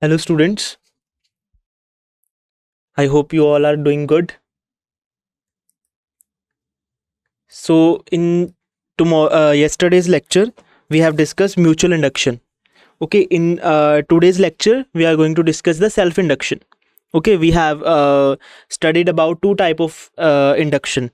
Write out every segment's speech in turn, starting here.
Hello, students. I hope you all are doing good. So, in yesterday's lecture, we have discussed mutual induction. Okay, in today's lecture, we are going to discuss the self-induction. Okay, we have studied about two type of induction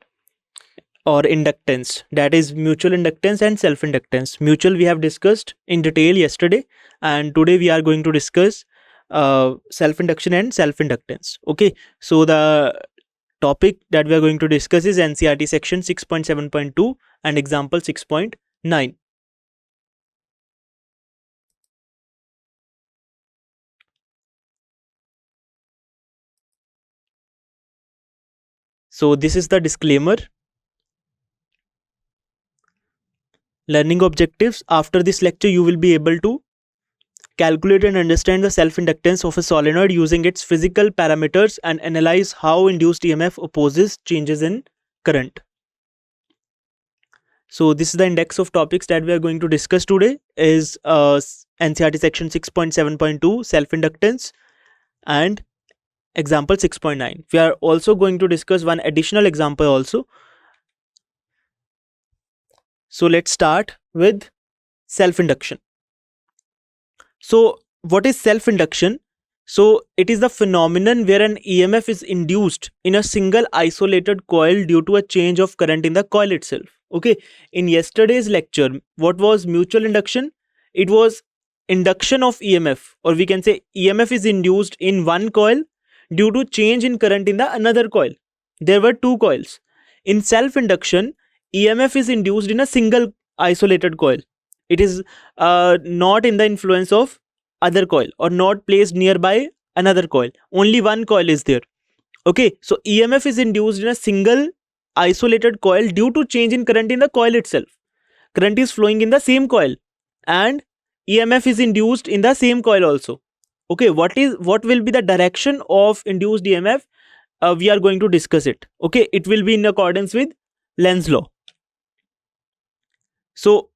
or inductance. That is mutual inductance and self-inductance. Mutual we have discussed in detail yesterday, and today we are going to discuss self-induction and self-inductance. Okay, so the topic that we are going to discuss is NCERT section 6.7.2 and example 6.9. So this is the disclaimer. Learning objectives. After this lecture, you will be able to calculate and understand the self-inductance of a solenoid using its physical parameters and analyze how induced EMF opposes changes in current. So this is the index of topics that we are going to discuss today is NCERT section 6.7.2 self-inductance and example 6.9. We are also going to discuss one additional example also. So let's start with self-induction. So what is self-induction? So it is the phenomenon where an EMF is induced in a single isolated coil due to a change of current in the coil itself. Okay, in yesterday's lecture, what was mutual induction? It was induction of EMF, or we can say EMF is induced in one coil due to change in current in the another coil. There were two coils. In self-induction, EMF is induced in a single isolated coil. It is not in the influence of other coil or not placed nearby another coil. Only one coil is there. Okay, so EMF is induced in a single isolated coil due to change in current in the coil itself. Current is flowing in the same coil and EMF is induced in the same coil also. Okay, what will be the direction of induced EMF? We are going to discuss it. Okay, it will be in accordance with Lenz's law. So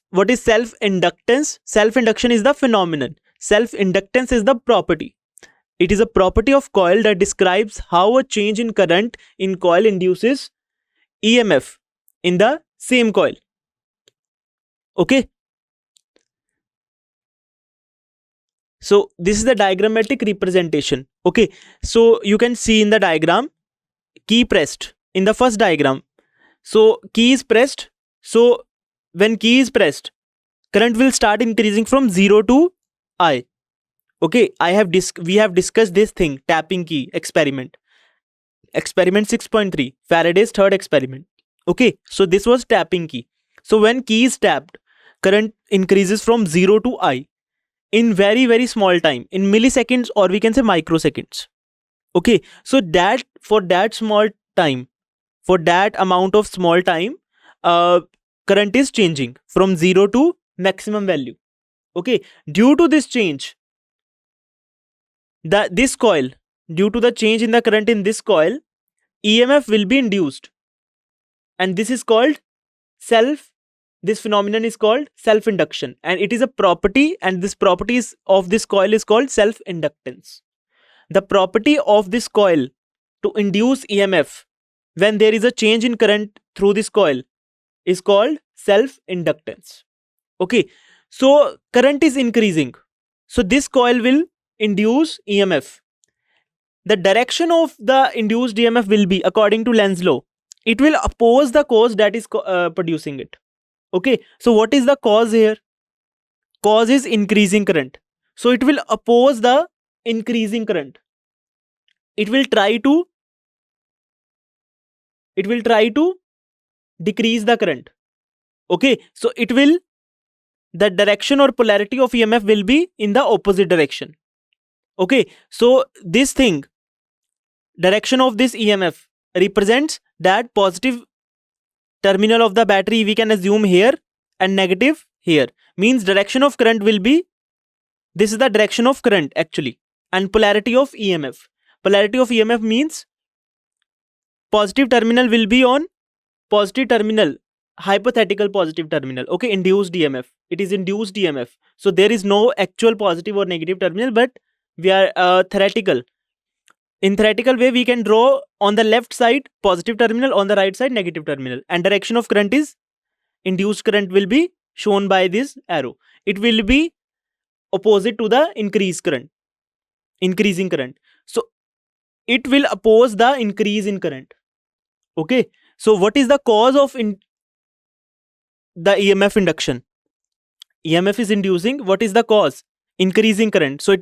what is self-inductance? Self-induction is the phenomenon. Self-inductance is the property. It is a property of coil that describes how a change in current in coil induces EMF in the same coil. Okay. So this is the diagrammatic representation. Okay. So you can see in the diagram, key pressed in the first diagram. So key is pressed. So when key is pressed, current will start increasing from 0 to I. Okay, we have discussed this thing, tapping key experiment. Experiment 6.3, Faraday's third experiment. Okay, so this was tapping key. So when key is tapped, current increases from 0 to I in very, very small time, in milliseconds, or we can say microseconds. Okay, so that for that small time, for that amount of small time, current is changing from 0 to maximum value. Okay, due to this change, this coil, due to the change in the current in this coil, EMF will be induced, and this is called this phenomenon is called self-induction, and it is a property, and this properties of this coil is called self-inductance. The property of this coil to induce EMF when there is a change in current through this coil is called self-inductance. Okay, so current is increasing, so this coil will induce EMF. The direction of the induced EMF will be, according to Lenz's law, it will oppose the cause that is producing it. Okay, so what is the cause here? Cause is increasing current, so it will oppose the increasing current. It will try to decrease the current. Okay, so the direction or polarity of EMF will be in the opposite direction. Okay, so this thing, direction of this EMF represents that positive terminal of the battery we can assume here and negative here. Means direction of current will be, this is the direction of current actually, and polarity of EMF. Polarity of EMF means positive terminal will be on positive terminal, hypothetical positive terminal. Okay, induced EMF. It is induced EMF. So there is no actual positive or negative terminal, but we are theoretical. In theoretical way, we can draw on the left side positive terminal, on the right side negative terminal, and direction of current is induced current will be shown by this arrow. It will be opposite to the increasing current. So it will oppose the increase in current. Okay, so what is the cause of the EMF induction? EMF is inducing. What is the cause? Increasing current. So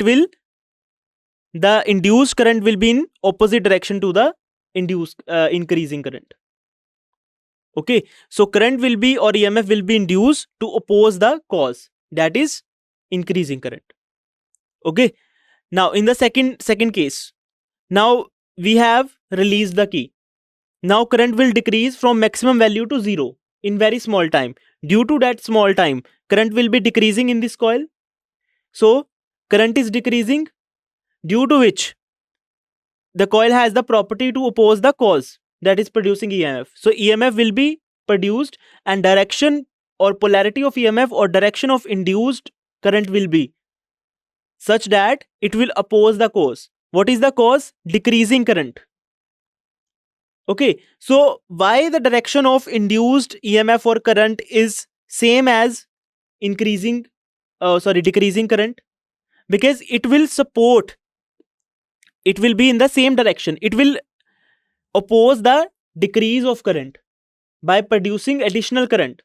the induced current will be in opposite direction to the increasing current. Okay, so current will be, or EMF will be induced to oppose the cause, that is increasing current. Okay, now in the second case, now we have released the key. Now current will decrease from maximum value to 0 in very small time. Due to that small time, current will be decreasing in this coil. So current is decreasing, due to which the coil has the property to oppose the cause, that is producing EMF. So EMF will be produced, and direction or polarity of EMF or direction of induced current will be such that it will oppose the cause. What is the cause? Decreasing current. Okay, so why the direction of induced EMF or current is same as decreasing current? Because it will be in the same direction. It will oppose the decrease of current by producing additional current.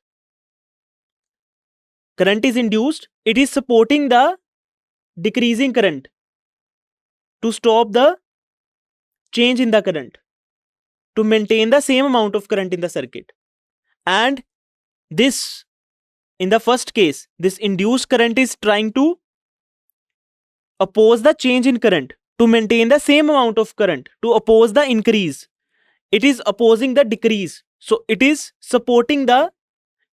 Current is induced, it is supporting the decreasing current to stop the change in the current, to maintain the same amount of current in the circuit. And this, in the first case, this induced current is trying to oppose the change in current to maintain the same amount of current, to oppose the increase. It is opposing the decrease. So it is supporting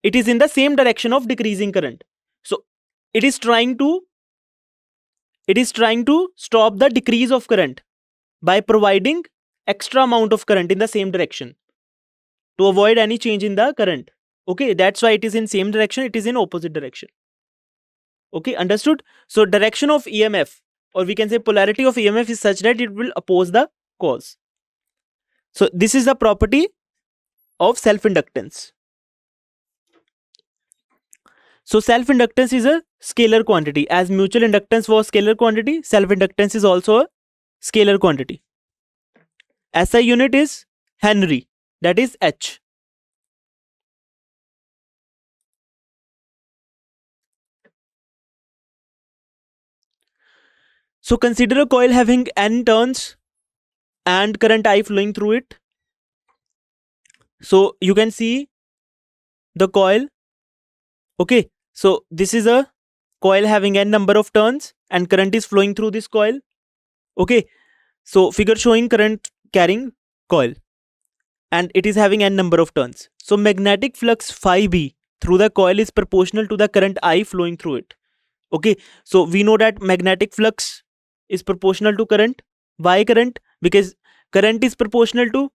it is in the same direction of decreasing current. So it is trying to stop the decrease of current by providing extra amount of current in the same direction to avoid any change in the current. Okay, that's why it is in same direction, it is in opposite direction. Okay, understood? So direction of EMF, or we can say polarity of EMF, is such that it will oppose the cause. So this is the property of self-inductance. So self-inductance is a scalar quantity. As mutual inductance was scalar quantity, self-inductance is also a scalar quantity. SI unit is Henry, that is H. So consider a coil having N turns and current I flowing through it. So you can see the coil. Okay, so this is a coil having N number of turns and current is flowing through this coil. Okay, so figure showing current carrying coil and it is having N number of turns. So magnetic flux phi B through the coil is proportional to the current I flowing through it. Okay, so we know that magnetic flux is proportional to current. Why current? Because current is proportional to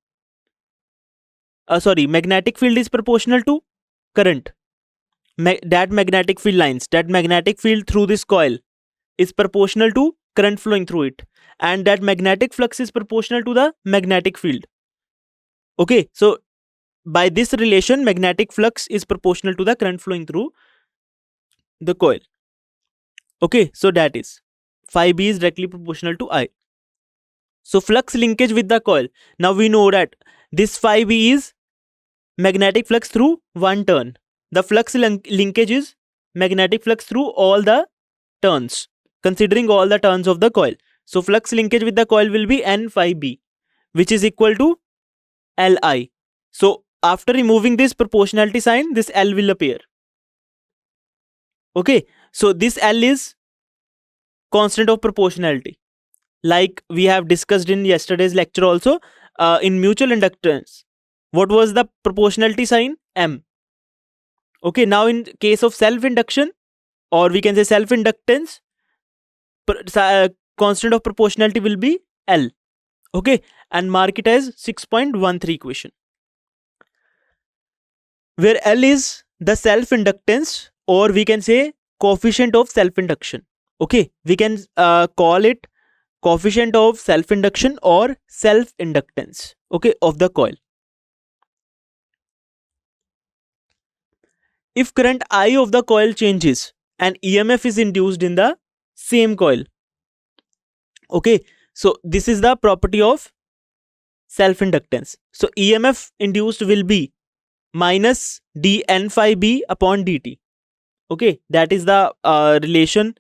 magnetic field is proportional to current. That magnetic field lines, that magnetic field through this coil is proportional to current flowing through it, and that magnetic flux is proportional to the magnetic field. Okay, so by this relation, magnetic flux is proportional to the current flowing through the coil. Okay, so that is phi B is directly proportional to I. So flux linkage with the coil. Now we know that this phi B is magnetic flux through one turn. The flux linkage is magnetic flux through all the turns, considering all the turns of the coil. So flux linkage with the coil will be N phi B, which is equal to Li. So after removing this proportionality sign, this L will appear. Okay, so this L is constant of proportionality. Like we have discussed in yesterday's lecture also, in mutual inductance, what was the proportionality sign? M. Okay, now in case of self-induction, or we can say self-inductance, constant of proportionality will be L. Okay, and mark it as 6.13 equation, where L is the self-inductance, or we can say coefficient of self-induction. Okay, we can call it coefficient of self-induction or self-inductance, okay, of the coil. If current I of the coil changes, an EMF is induced in the same coil. Okay, so this is the property of self-inductance. So EMF induced will be minus dN phi B upon dt. Okay, that is the relation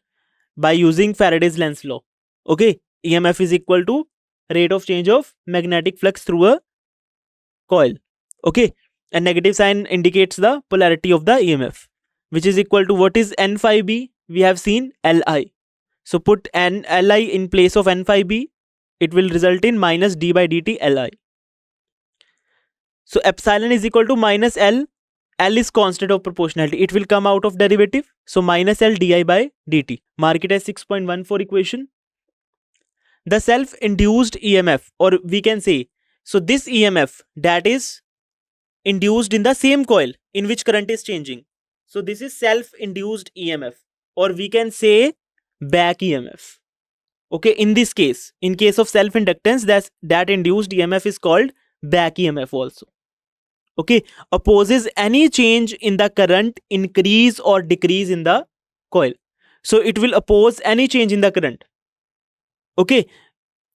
by using Faraday's Lenz's law. Okay, EMF is equal to rate of change of magnetic flux through a coil. Okay, and negative sign indicates the polarity of the EMF, which is equal to, what is N phi B? We have seen Li. So put Li in place of N phi B, it will result in minus d by dt Li. So epsilon is equal to minus L. L is constant of proportionality. It will come out of derivative. So minus L di by dt. Mark it as 6.14 equation. The self-induced EMF, or we can say, so this EMF that is induced in the same coil in which current is changing. So this is self-induced EMF, or we can say back EMF. Okay, in this case, in case of self-inductance, that induced EMF is called back EMF also. Okay, opposes any change in the current, increase or decrease in the coil. So it will oppose any change in the current. Okay,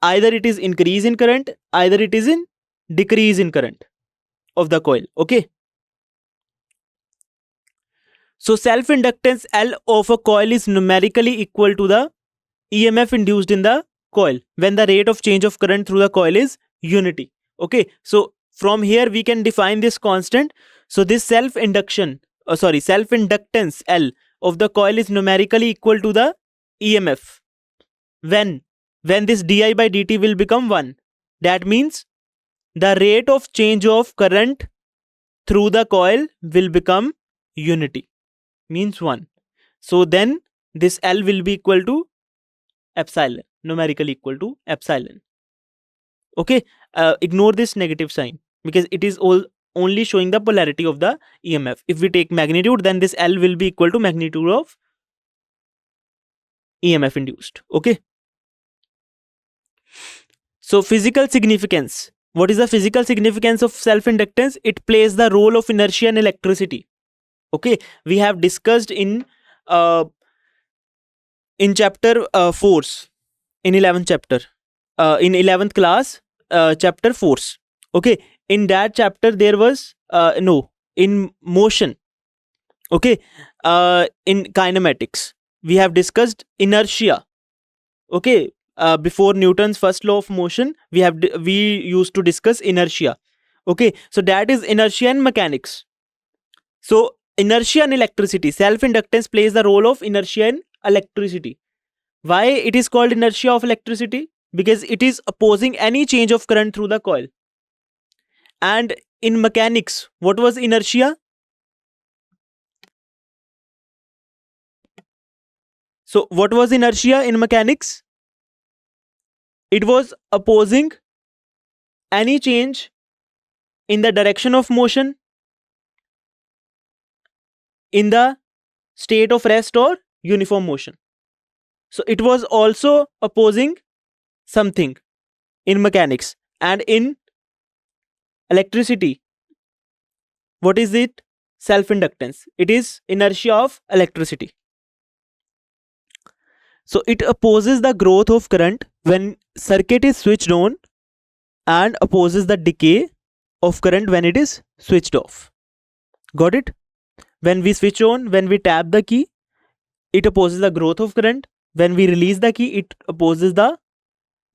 either it is increase in current, either it is in decrease in current of the coil. Okay, so self-inductance L of a coil is numerically equal to the EMF induced in the coil when the rate of change of current through the coil is unity. Okay, so from here we can define this constant. So this self-inductance L of the coil is numerically equal to the EMF when this di by dt will become 1. That means the rate of change of current through the coil will become unity, means 1. So then this L will be equal to epsilon, numerically equal to epsilon. Okay, ignore this negative sign because it is only showing the polarity of the EMF. If we take magnitude, then this L will be equal to magnitude of EMF induced. Okay, so physical significance. What is the physical significance of self-inductance? It plays the role of inertia in electricity. Okay, we have discussed in chapter force in 11th chapter, in 11th class, chapter force. Okay, in that chapter there was in motion. Okay, in kinematics we have discussed inertia. Okay, before Newton's first law of motion, we used to discuss inertia. Okay, so that is inertia in mechanics. So inertia in electricity, self-inductance plays the role of inertia in electricity. Why it is called inertia of electricity? Because it is opposing any change of current through the coil. And in mechanics, what was inertia? So what was inertia in mechanics? It was opposing any change in the direction of motion, in the state of rest or uniform motion. So it was also opposing something in mechanics. And in electricity, what is it? Self-inductance. It is inertia of electricity. So it opposes the growth of current when circuit is switched on and opposes the decay of current when it is switched off. Got it? When we switch on, when we tap the key, it opposes the growth of current. When we release the key, it opposes the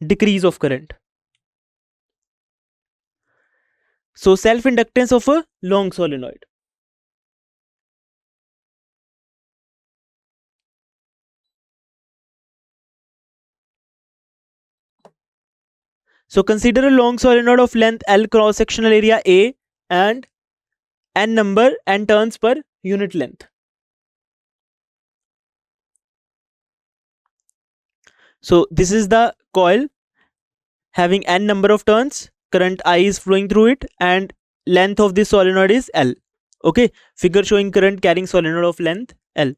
decrease of current. So self-inductance of a long solenoid. So consider a long solenoid of length L, cross-sectional area A, and n turns per unit length. So this is the coil having n number of turns, current I is flowing through it, and length of this solenoid is L. Okay, figure showing current carrying solenoid of length L.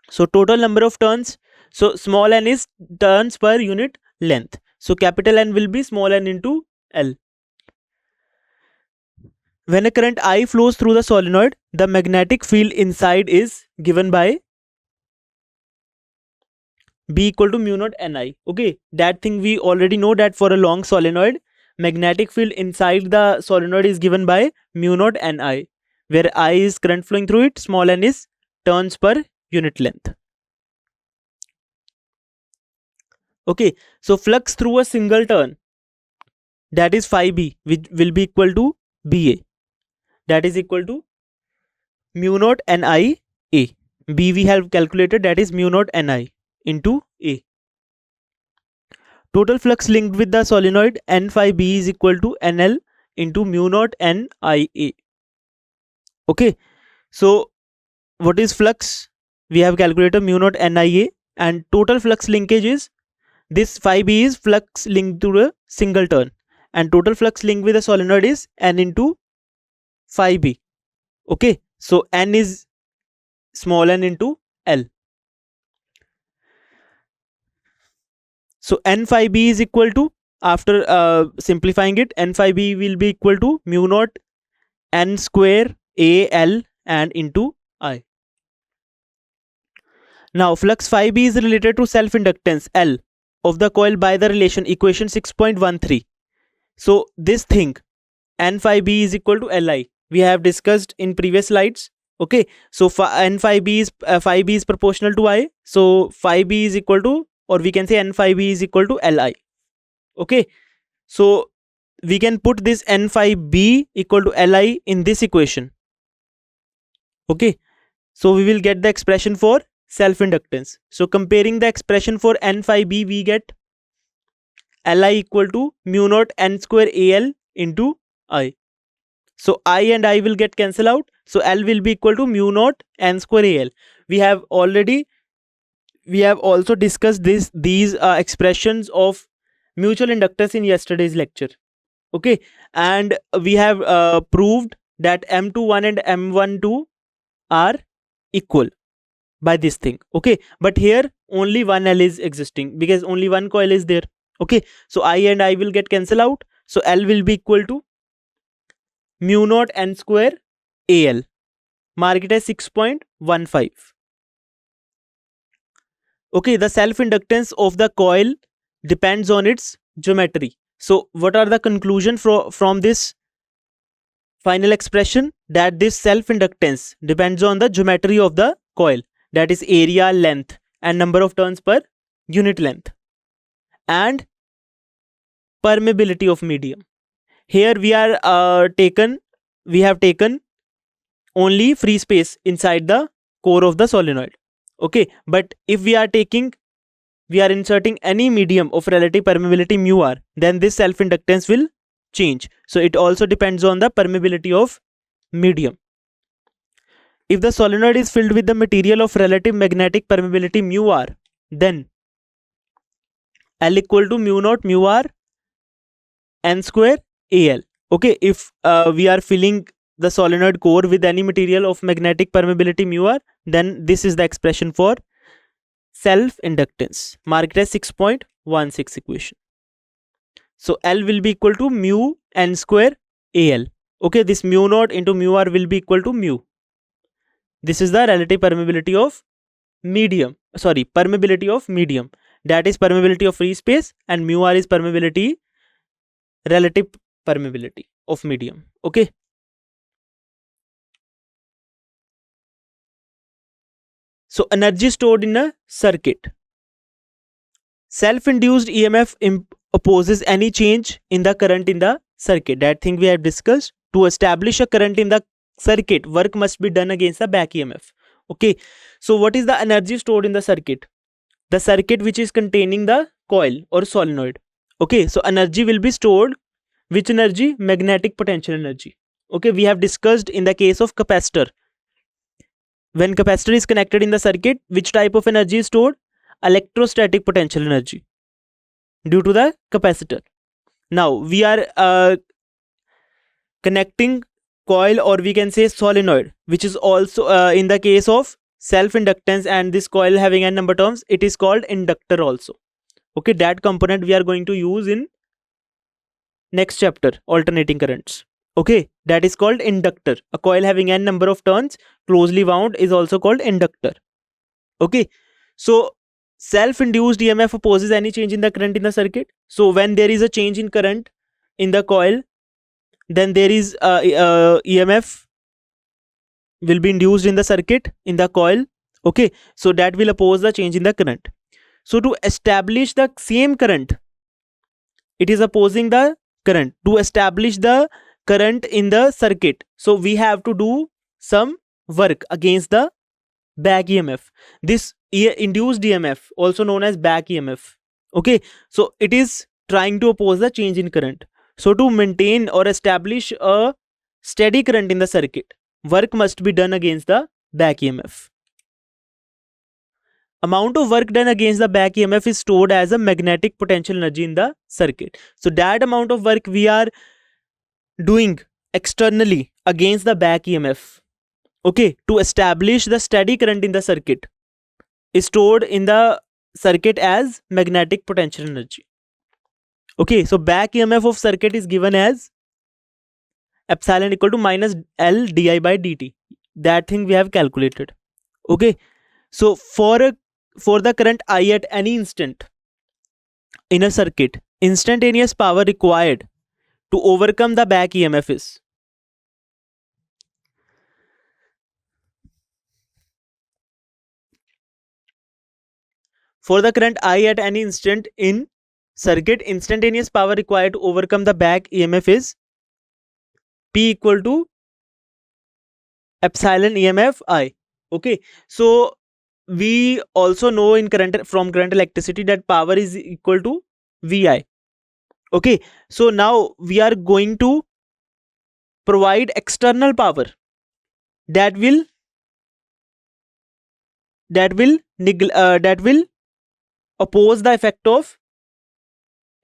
So total number of turns So small n is turns per unit length. So capital N will be small n into L. When a current I flows through the solenoid, the magnetic field inside is given by B equal to mu naught Ni. Okay, that thing we already know, that for a long solenoid, magnetic field inside the solenoid is given by mu naught Ni, where I is current flowing through it, small n is turns per unit length. Okay, so flux through a single turn, that is phi B, which will be equal to Ba, that is equal to mu naught Ni A. B we have calculated, that is mu naught Ni into A. Total flux linked with the solenoid N phi B is equal to NL into mu naught Nia. Okay, so what is flux? We have calculated mu naught Nia, and total flux linkage is this phi B is flux linked to a single turn, and total flux linked with the solenoid is N into phi B. Okay, so N is small n into L. So N phi B is equal to, after simplifying it, N phi B will be equal to mu naught N square A L and into I. Now flux phi B is related to self-inductance L of the coil by the relation equation 6.13. So this thing N phi B is equal to Li, we have discussed in previous slides. Okay, so N phi B is proportional to I, so phi B is equal to, or we can say N phi B is equal to Li. Okay, so we can put this N phi B equal to Li in this equation. Okay, so we will get the expression for self-inductance. So comparing the expression for N phi B, we get Li equal to mu naught N square Al into I. So I and I will get cancel out. So L will be equal to mu naught N square Al. We have also discussed these expressions of mutual inductance in yesterday's lecture. Okay, and we have proved that M21 and M12 are equal by this thing. Okay, but here only one L is existing because only one coil is there. Okay, so I and I will get cancel out. So L will be equal to mu naught N square Al. Mark it as 6.15. Okay, the self-inductance of the coil depends on its geometry. So what are the conclusion from this final expression? That this self-inductance depends on the geometry of the coil, that is area, length and number of turns per unit length, and permeability of medium. Here we have taken only free space inside the core of the solenoid. Okay, but if we are inserting any medium of relative permeability mu r, then this self-inductance will change. So it also depends on the permeability of medium. If the solenoid is filled with the material of relative magnetic permeability mu r, then L equal to mu naught mu r N square Al. Okay, if we are filling the solenoid core with any material of magnetic permeability mu r, then this is the expression for self-inductance. Mark it as 6.16 equation. So L will be equal to mu N square Al. Okay, this mu naught into mu r will be equal to mu. This is the relative permeability of medium. Permeability of medium. That is permeability of free space, and mu r is relative permeability of medium. Okay. So energy stored in a circuit. Self-induced EMF opposes any change in the current in the circuit. That thing we have discussed. To establish a current in the circuit, work must be done against the back EMF. Okay, so what is the energy stored in the circuit? The circuit which is containing the coil or solenoid. Okay, so energy will be stored. Which energy? Magnetic potential energy. Okay, we have discussed in the case of capacitor. When capacitor is connected in the circuit, which type of energy is stored? Electrostatic potential energy due to the capacitor. Now we are connecting coil, or we can say solenoid, which is also in the case of self-inductance and this coil having n number turns, it is called inductor also. Okay, that component we are going to use in next chapter, alternating currents. Okay, that is called inductor. A coil having n number of turns closely wound is also called inductor. Okay, so self-induced EMF opposes any change in the current in the circuit. So when there is a change in current in the coil, then there is EMF will be induced in the circuit in the coil. Okay, so that will oppose the change in the current. So to establish the same current, it is opposing the current. To establish the current in the circuit, so we have to do some work against the back EMF. This induced EMF, also known as back EMF. Okay, so it is trying to oppose the change in current. So to maintain or establish a steady current in the circuit, work must be done against the back EMF. Amount of work done against the back EMF is stored as a magnetic potential energy in the circuit. So that amount of work we are doing externally against the back EMF, okay, to establish the steady current in the circuit, is stored in the circuit as magnetic potential energy. Okay, so back EMF of circuit is given as epsilon equal to minus L di by dt. That thing we have calculated. Okay, so for the current I at any instant in a circuit, instantaneous power required to overcome the back EMF is for the current I at any instant in circuit, instantaneous power required to overcome the back EMF is P equal to epsilon EMF I. Okay, so we also know in from current electricity that power is equal to VI. Okay, so now we are going to provide external power that will oppose the effect of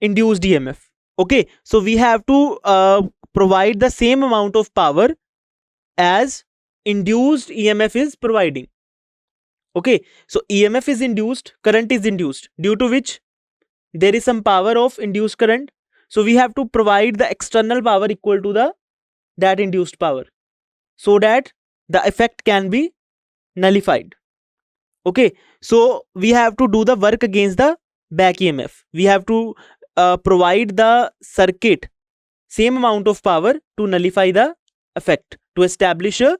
induced EMF. Okay, so we have to provide the same amount of power as induced EMF is providing. Okay, so EMF is induced, current is induced, due to which there is some power of induced current. So we have to provide the external power equal to that induced power, so that the effect can be nullified. Okay, so we have to do the work against the back EMF. We have to provide the circuit same amount of power to nullify the effect, to establish a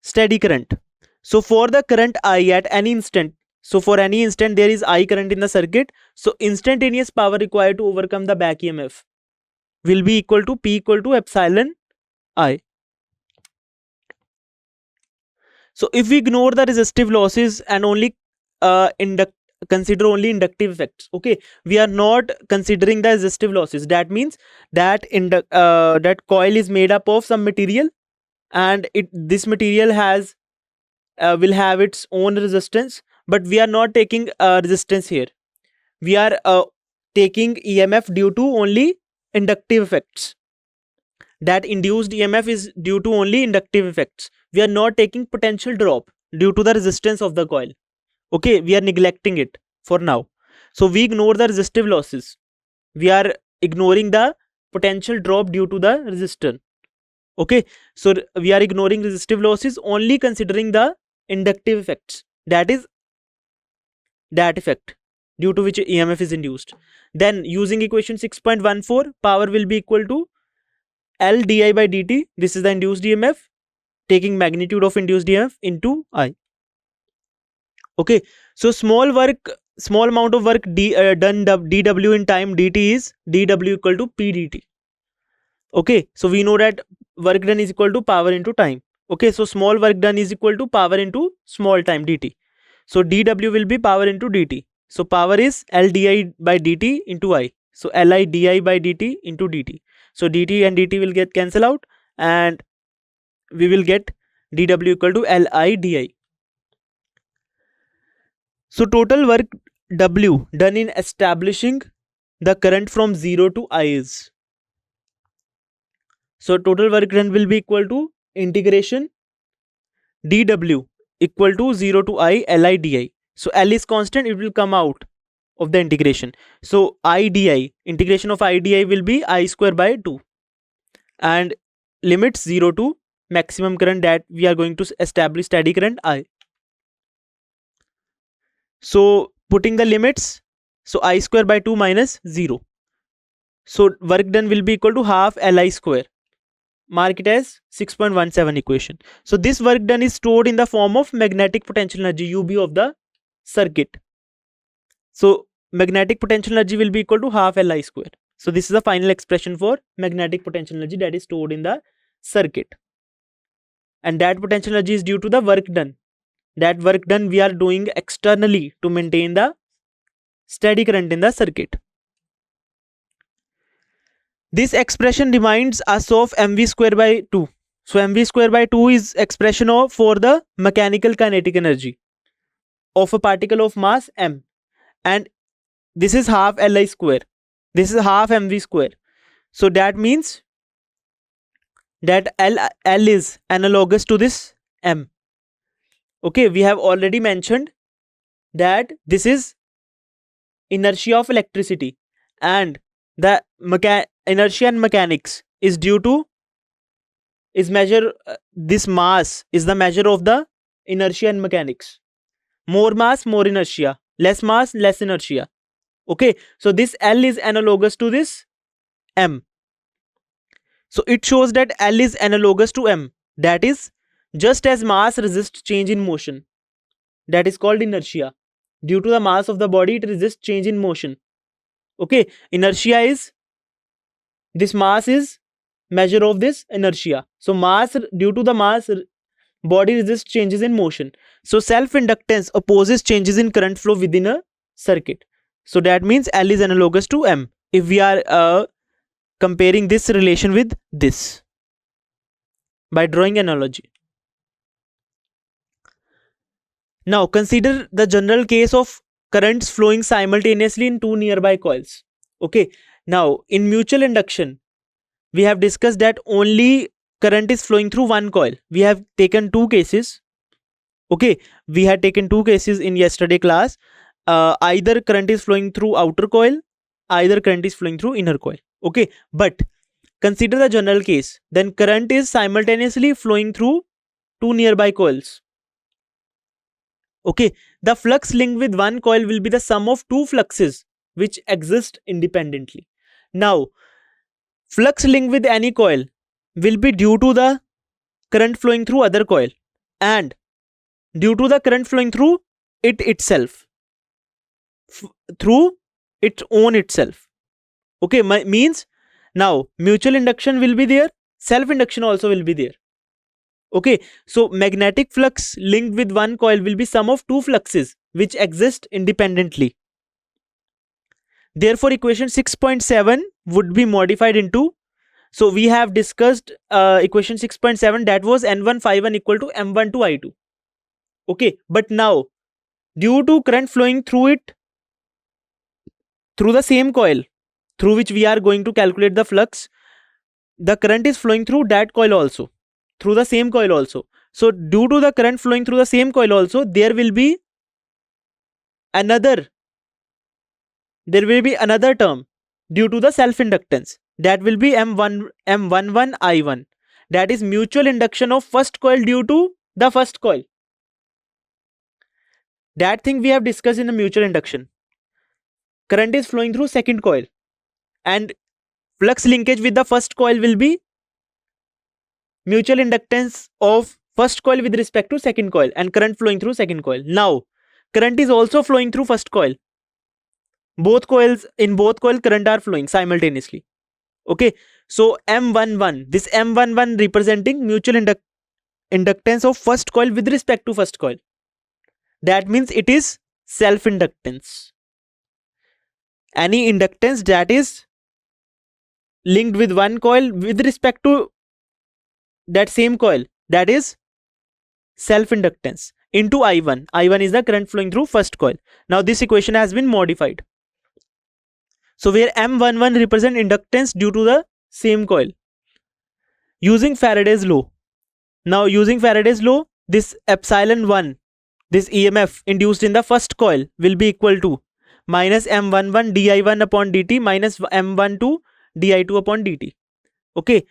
steady current. So for the current I at any instant, so for any instant there is I current in the circuit, so instantaneous power required to overcome the back EMF will be equal to P equal to epsilon I. So if we ignore the resistive losses and only consider only inductive effects, okay, we are not considering the resistive losses. That means that that coil is made up of some material, and this material has will have its own resistance, but we are not taking resistance here. We are taking EMF due to only inductive effects. That induced EMF is due to only inductive effects. We are not taking potential drop due to the resistance of the coil. Okay, we are neglecting it for now. So we ignore the resistive losses. We are ignoring the potential drop due to the resistor. Okay, so we are ignoring resistive losses, only considering the inductive effects. That is that effect due to which EMF is induced. Then using equation 6.14, power will be equal to L di by dt. This is the induced EMF, taking magnitude of induced EMF into I. Okay, so small amount of work done dw in time dt is dw equal to p dt. Okay, so we know that work done is equal to power into time. Okay, so small work done is equal to power into small time dt. So dw will be power into dt. So power is L di by dt into I. So Li di by dt into dt. So dt and dt will get cancel out, and we will get dw equal to Li di. So total work W done in establishing the current from 0 to I is. So total work done will be equal to integration dw equal to 0 to I Li di. So L is constant, it will come out of the integration. So I di, integration of I di will be I square by 2, and limits 0 to maximum current that we are going to establish steady current I. So putting the limits, so I square by 2 minus 0. So work done will be equal to half Li square. Mark it as 6.17 equation. So this work done is stored in the form of magnetic potential energy UB of the circuit. So magnetic potential energy will be equal to half Li square. So this is the final expression for magnetic potential energy that is stored in the circuit. And that potential energy is due to the work done. That work done we are doing externally to maintain the steady current in the circuit. This expression reminds us of mv square by 2. So mv square by 2 is expression of for the mechanical kinetic energy of a particle of mass m, and this is half Li square. This is half mv square. So that means that L is analogous to this m. Okay, we have already mentioned that this is inertia of electricity, and the inertia and mechanics is due to this mass is the measure of the inertia and mechanics. More mass, more inertia. Less mass, less inertia. Okay, so this L is analogous to this m. So it shows that L is analogous to m. That is, just as mass resists change in motion, that is called inertia. Due to the mass of the body, it resists change in motion. Okay, inertia is, this mass is measure of this inertia. So mass, due to the mass, body resists changes in motion. So self-inductance opposes changes in current flow within a circuit. So that means L is analogous to m if we are comparing this relation with this by drawing analogy. Now consider the general case of currents flowing simultaneously in two nearby coils. Okay, now in mutual induction we have discussed that only current is flowing through one coil. We have taken two cases. Okay, we had taken two cases in yesterday class. Either current is flowing through outer coil, either current is flowing through inner coil. Okay, but consider the general case. Then current is simultaneously flowing through two nearby coils. Okay, the flux linked with one coil will be the sum of two fluxes which exist independently. Now, flux linked with any coil will be due to the current flowing through other coil and due to the current flowing through it itself, through its own itself. Okay, means now mutual induction will be there, self-induction also will be there. Okay, so magnetic flux linked with one coil will be sum of two fluxes which exist independently. Therefore, equation 6.7 would be modified into, so we have discussed equation 6.7, that was N1 phi1 equal to M1 to I2. Okay, but now due to current flowing through it, through the same coil through which we are going to calculate the flux, the current is flowing through that coil also, through the same coil also. So due to the current flowing through the same coil also, there will be another term due to the self-inductance, that will be M11 I1, that is mutual induction of first coil due to the first coil. That thing we have discussed in the mutual induction. Current is flowing through second coil and flux linkage with the first coil will be mutual inductance of first coil with respect to second coil and current flowing through second coil. Now current is also flowing through first coil. Both coils, in both coil current are flowing simultaneously. Okay, so M11, this M11 representing mutual inductance of first coil with respect to first coil. That means it is self-inductance. Any inductance that is linked with one coil with respect to that same coil, that is self-inductance into I1. I1 is the current flowing through first coil. Now this equation has been modified. So where M11 represent inductance due to the same coil. Using Faraday's law. Now using Faraday's law, this epsilon 1, this EMF induced in the first coil will be equal to minus M11 di1 upon dt minus M12 di2 upon dt. Okay.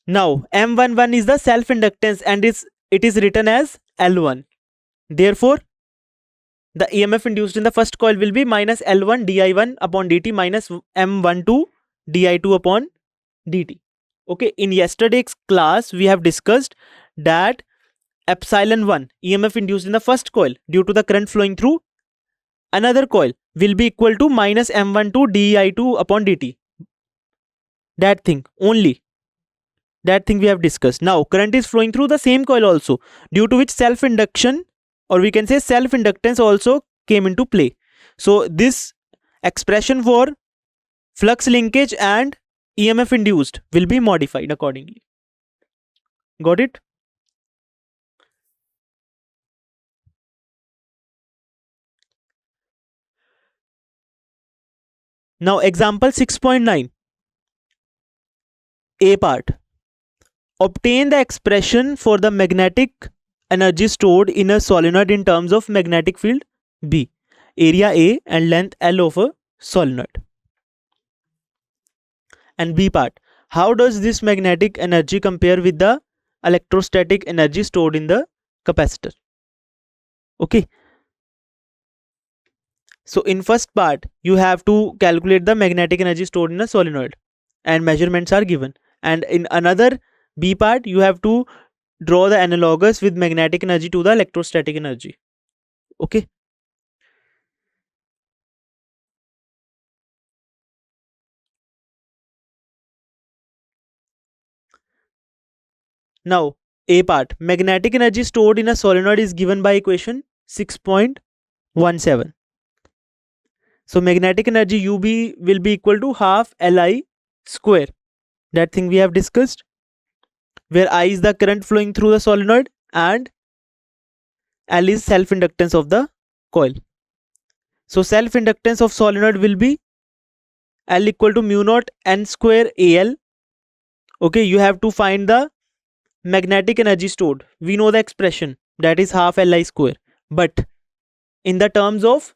Now M11 is the self-inductance and it is written as L1. Therefore, the EMF induced in the first coil will be minus L1 di1 upon dt minus M12 di2 upon dt. Okay, in yesterday's class we have discussed that epsilon 1 EMF induced in the first coil due to the current flowing through another coil will be equal to minus M12 di2 upon dt. That thing only. That thing we have discussed. Now current is flowing through the same coil also, due to which self-induction, or we can say self-inductance, also came into play. So this expression for flux linkage and EMF induced will be modified accordingly. Got it? Now example 6.9. A part. Obtain the expression for the magnetic energy stored in a solenoid in terms of magnetic field B, area A and length L of a solenoid. And B part. How does this magnetic energy compare with the electrostatic energy stored in the capacitor? Okay. So in first part, you have to calculate the magnetic energy stored in a solenoid and measurements are given. And in another B part, you have to draw the analogous with magnetic energy to the electrostatic energy. Okay. Now A part. Magnetic energy stored in a solenoid is given by equation 6.17. So magnetic energy UB will be equal to half Li square. That thing we have discussed, where I is the current flowing through the solenoid and L is self-inductance of the coil. So self-inductance of solenoid will be L equal to mu naught N square AL. Okay, you have to find the magnetic energy stored. We know the expression, that is half Li square. But in the terms of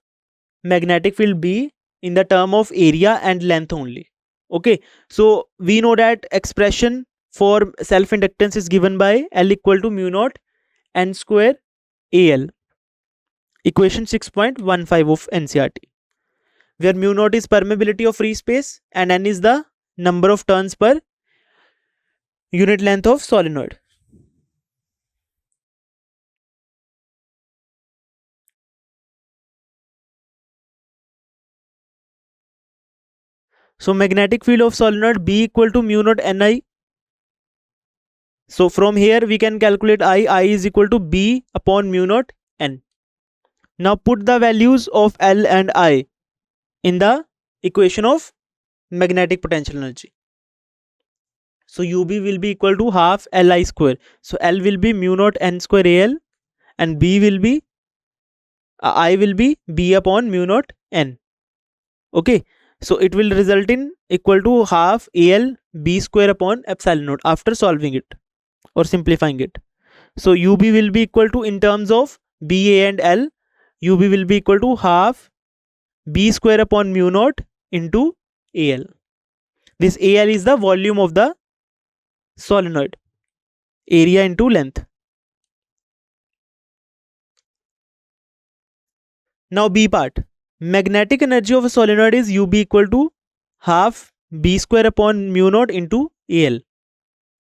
magnetic field B, in the term of area and length only. Okay, so we know that expression for self-inductance is given by L equal to mu naught N square AL. Equation 6.15 of NCERT, where mu naught is permeability of free space and N is the number of turns per unit length of solenoid. So magnetic field of solenoid B equal to mu naught Ni. So from here we can calculate I is equal to B upon mu naught N. Now put the values of L and I in the equation of magnetic potential energy. So UB will be equal to half Li square. So L will be mu naught N square AL and B will be I will be B upon mu naught N. Okay, so it will result in equal to half AL B square upon epsilon naught after solving it or simplifying it. So UB will be equal to, in terms of B, A and L, UB will be equal to half B square upon mu naught into AL. This AL is the volume of the solenoid, area into length. Now B part. Magnetic energy of a solenoid is UB equal to half B square upon mu naught into AL.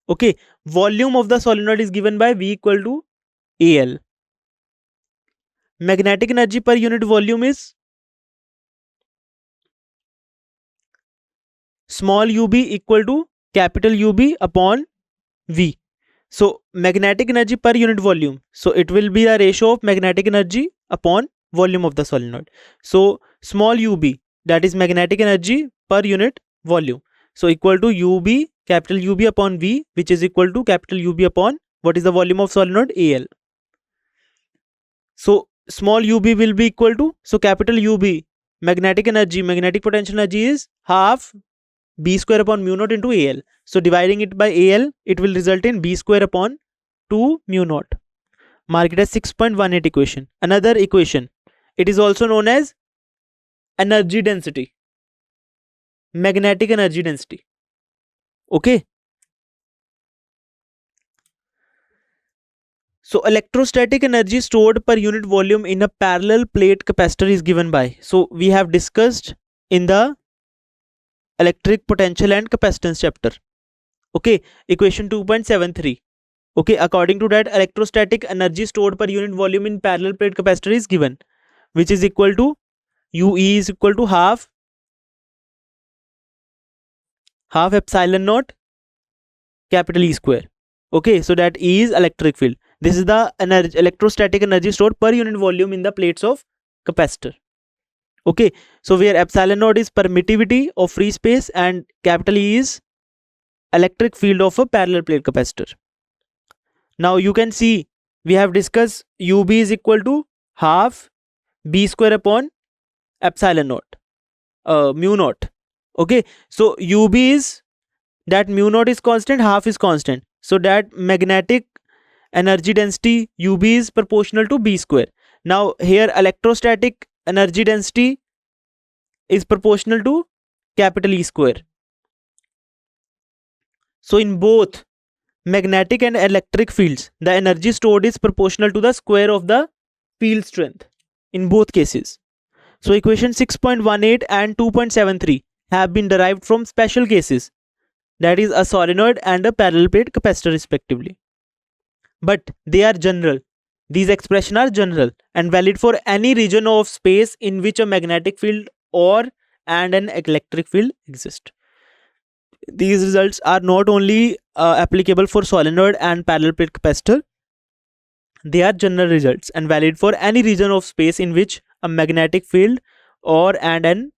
Okay, volume of the solenoid is given by V equal to AL. Magnetic energy per unit volume is small ub equal to capital UB upon V. So magnetic energy per unit volume. So it will be a ratio of magnetic energy upon volume of the solenoid. So small ub, that is magnetic energy per unit volume. So equal to UB, capital UB upon V, which is equal to capital UB upon what is the volume of solenoid, AL. So small ub will be equal to, so capital UB, magnetic energy, magnetic potential energy is half B square upon mu naught into AL. So dividing it by AL, it will result in B square upon 2 mu naught. Mark it as 6.18 equation. Another equation. It is also known as energy density. Magnetic energy density. Okay. So electrostatic energy stored per unit volume in a parallel plate capacitor is given by. So we have discussed in the electric potential and capacitance chapter. Okay, equation 2.73. Okay, according to that, electrostatic energy stored per unit volume in parallel plate capacitor is given, which is equal to UE is equal to half epsilon naught capital E square. Okay, so that E is electric field. This is the electrostatic energy stored per unit volume in the plates of capacitor. Okay, so where epsilon naught is permittivity of free space and capital E is electric field of a parallel plate capacitor. Now you can see we have discussed UB is equal to half B square upon epsilon naught, mu naught. Okay, so UB is that mu naught is constant, half is constant. So that magnetic energy density UB is proportional to B square. Now here electrostatic energy density is proportional to capital E square. So in both magnetic and electric fields, the energy stored is proportional to the square of the field strength in both cases. So equation 6.18 and 2.73 have been derived from special cases, that is a solenoid and a parallel plate capacitor respectively. But they are general. These expressions are general and valid for any region of space in which a magnetic field and an electric field exist. These results are not only applicable for solenoid and parallel plate capacitor, they are general results and valid for any region of space in which a magnetic field and an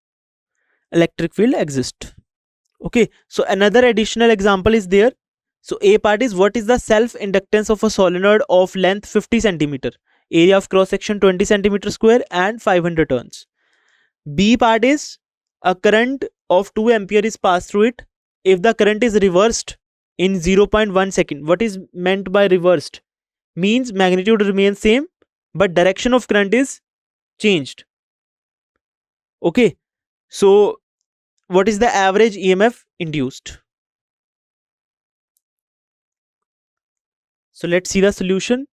electric field exist. Okay, so another additional example is there. So A part is what is the self-inductance of a solenoid of length 50 cm, area of cross section 20 cm square and 500 turns. B part is a current of 2 ampere is passed through it. If the current is reversed in 0.1 second, what is meant by reversed? Means magnitude remains same but direction of current is changed. Okay, so what is the average EMF induced? So let's see the solution.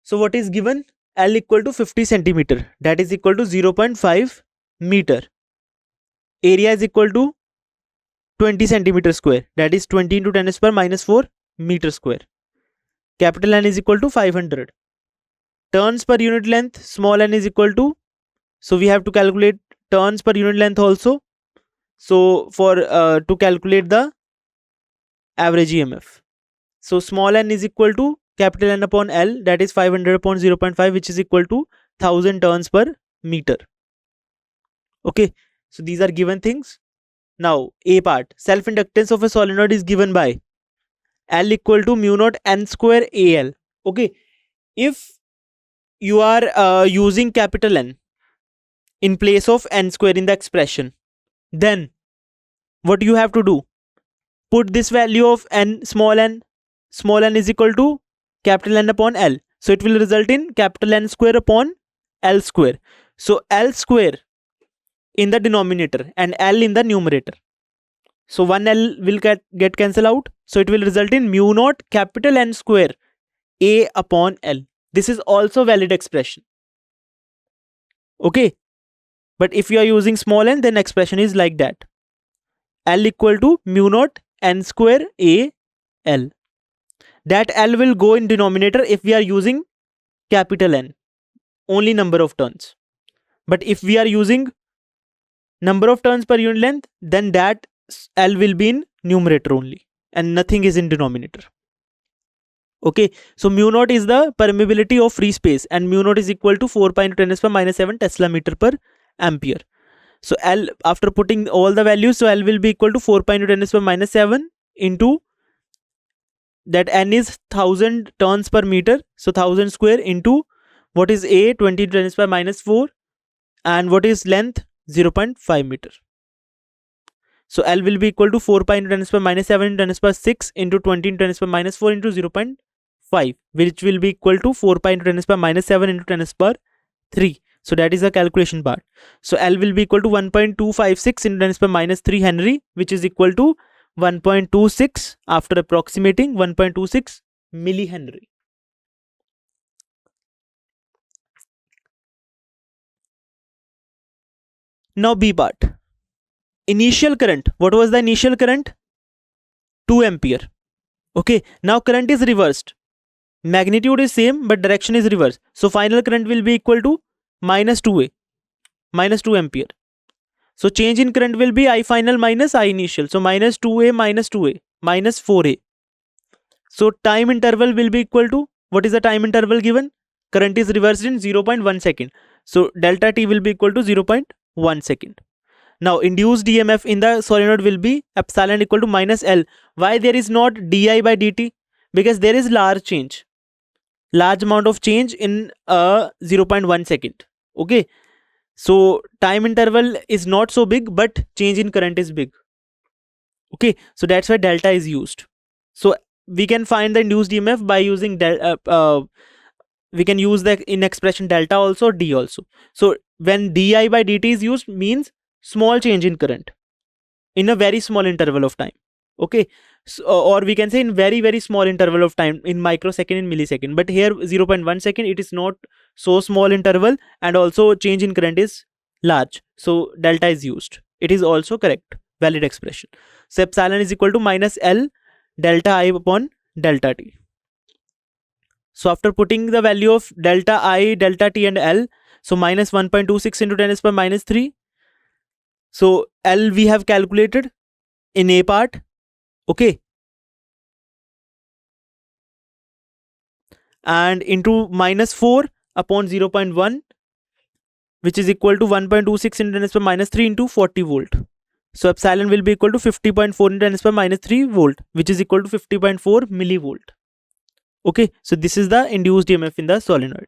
So what is given? L equal to 50 centimeter, that is equal to 0.5 meter. Area is equal to 20 centimeter square, that is 20 into 10 to the power minus 4 meter square. Capital N is equal to 500. Turns per unit length, small n is equal to, so we have to calculate turns per unit length also. So for to calculate the average EMF, so small n is equal to capital N upon L, that is 500 upon 0.5, which is equal to 1000 turns per meter. Okay, so these are given things. Now A part, self-inductance of a solenoid is given by L equal to mu naught n square AL. Okay, if you are using capital N in place of n square in the expression, then what you have to do? Put this value of n small n is equal to capital N upon L. So it will result in capital N square upon L square. So L square in the denominator and L in the numerator. So one L will get cancelled out. So it will result in mu naught capital N square A upon L. This is also valid expression. Okay. But if you are using small n, then expression is like that. L equal to mu naught n square A L. That L will go in denominator if we are using capital N, only number of turns. But if we are using number of turns per unit length, then that L will be in numerator only and nothing is in denominator. Okay, so mu naught is the permeability of free space and mu naught is equal to 4 pi into 10 to the power minus 7 Tesla meter per ampere. So L, after putting all the values, so L will be equal to 4 pi into 10 to the power minus 7 into that N is 1000 turns per meter, so 1000 square into what is A, 20 to 10 to the power minus 4, and what is length, 0.5 meter. So L will be equal to 4 pi into 10 to the power minus 7 into 10 to the power 6 into 20 into 10 to the power minus 4 into 0.5, which will be equal to 4 pi into 10 to the power minus 7 into 10 to the power 3. So that is the calculation part. So L will be equal to 1.256 into 10 to the power minus 3 Henry, which is equal to 1.26, after approximating, 1.26 millihenry. Now B part. Initial current. What was the initial current? 2 ampere. Okay, now current is reversed. Magnitude is same but direction is reversed. So final current will be equal to minus 2A, minus 2 ampere. So change in current will be I final minus I initial. So minus 2A minus 2A minus 4A. So time interval will be equal to, what is the time interval given? Current is reversed in 0.1 second. So delta T will be equal to 0.1 second. Now induced EMF in the solenoid will be epsilon equal to minus L. Why there is not di by dt? Because there is large amount of change in 0.1 second. Okay, so time interval is not so big, but change in current is big. Okay, so that's why delta is used. So we can find the induced EMF by using we can use the in expression delta also, d also. So when di by dt is used, means small change in current in a very small interval of time. Okay, so, or we can say in very small interval of time, in microsecond, in millisecond. But here 0.1 second, it is not so small interval, and also change in current is large, so delta is used. It is also correct, valid expression. So epsilon is equal to minus L delta I upon delta T. So after putting the value of delta I, delta T and L, so minus 1.26 into 10 to the power minus 3. So L we have calculated in A part. Okay, and into minus 4 upon 0.1, which is equal to 1.26 into 10 to the power minus 3 into 40 volt. So epsilon will be equal to 50.4 into 10 to the power minus 3 volt, which is equal to 50.4 millivolt. Okay, so this is the induced EMF in the solenoid.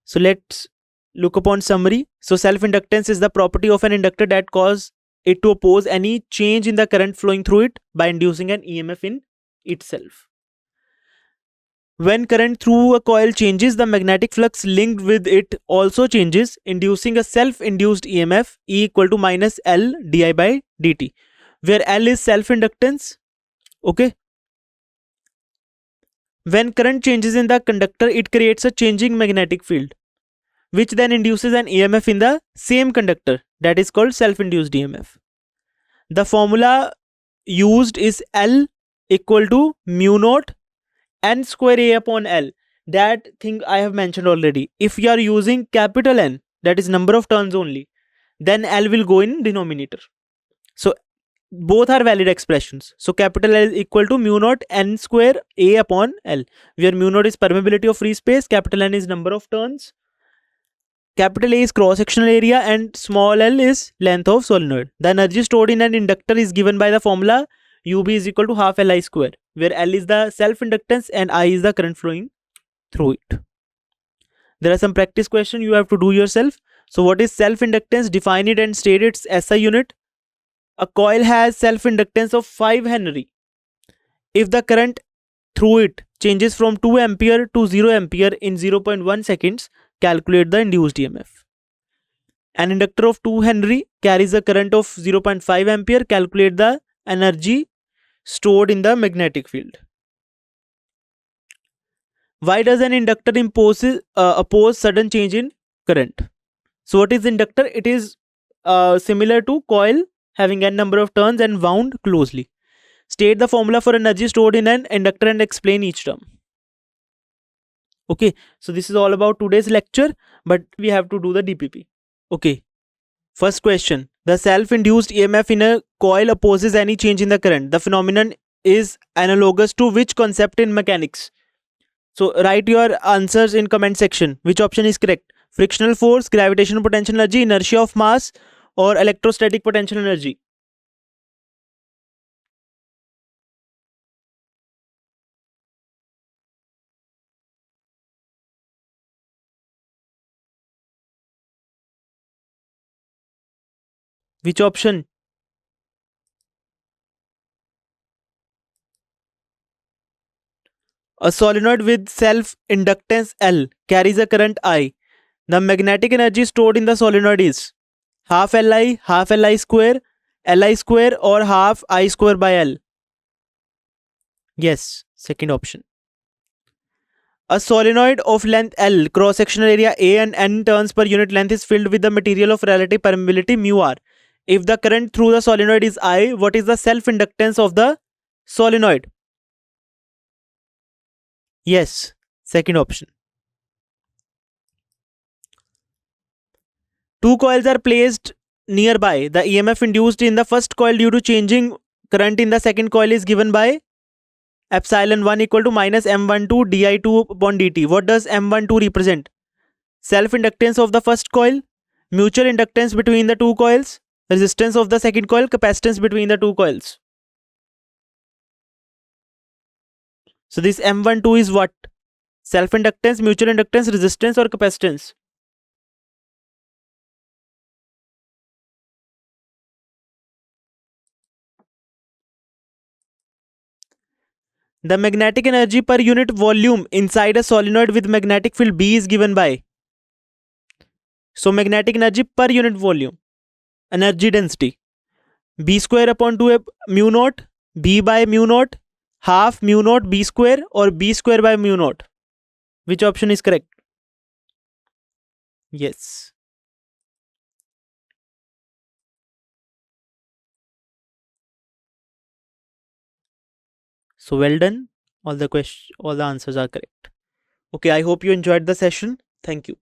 So let's look upon summary. So self-inductance is the property of an inductor that causes it to oppose any change in the current flowing through it by inducing an EMF in itself. When current through a coil changes, the magnetic flux linked with it also changes, inducing a self-induced EMF E equal to minus L di by dt, where L is self-inductance. Okay. When current changes in the conductor, it creates a changing magnetic field, which then induces an EMF in the same conductor, that is called self-induced EMF. The formula used is L equal to mu naught n square A upon L. That thing I have mentioned already. If you are using capital N, that is number of turns only, then L will go in denominator. So both are valid expressions. So capital L is equal to mu naught n square A upon L, where mu naught is permeability of free space, capital N is number of turns, capital A is cross-sectional area, and small l is length of solenoid. The energy stored in an inductor is given by the formula UB is equal to half Li square, where L is the self-inductance and I is the current flowing through it. There are some practice questions you have to do yourself. So what is self-inductance? Define it and state its SI unit. A coil has self-inductance of 5 Henry. If the current through it changes from 2 ampere to 0 ampere in 0.1 seconds, calculate the induced EMF. An inductor of 2 Henry carries a current of 0.5 ampere. Calculate the energy stored in the magnetic field. Why does an inductor oppose sudden change in current? So what is inductor? It is similar to coil, having n number of turns and wound closely. State the formula for energy stored in an inductor and explain each term. Okay, so this is all about today's lecture, but we have to do the DPP. Okay, first question. The self-induced EMF in a coil opposes any change in the current. The phenomenon is analogous to which concept in mechanics? So write your answers in comment section. Which option is correct? Frictional force, gravitational potential energy, inertia of mass, or electrostatic potential energy? Which option? A solenoid with self-inductance L carries a current I. The magnetic energy stored in the solenoid is half Li square, or half I square by L. Yes, second option. A solenoid of length L, cross-sectional area A and N turns per unit length is filled with the material of relative permeability mu R. If the current through the solenoid is I, what is the self-inductance of the solenoid? Yes, second option. Two coils are placed nearby. The EMF induced in the first coil due to changing current in the second coil is given by epsilon 1 equal to minus M12 di2 upon dt. What does M12 represent? Self-inductance of the first coil, mutual inductance between the two coils, resistance of the second coil, capacitance between the two coils. So this M12 is what? Self-inductance, mutual inductance, resistance or capacitance? The magnetic energy per unit volume inside a solenoid with magnetic field B is given by. So magnetic energy per unit volume, energy density, B square upon 2 mu naught, B by mu naught, half mu naught B square or B square by mu naught. Which option is correct? Yes. So well done. All the answers are correct. Okay, I hope you enjoyed the session. Thank you.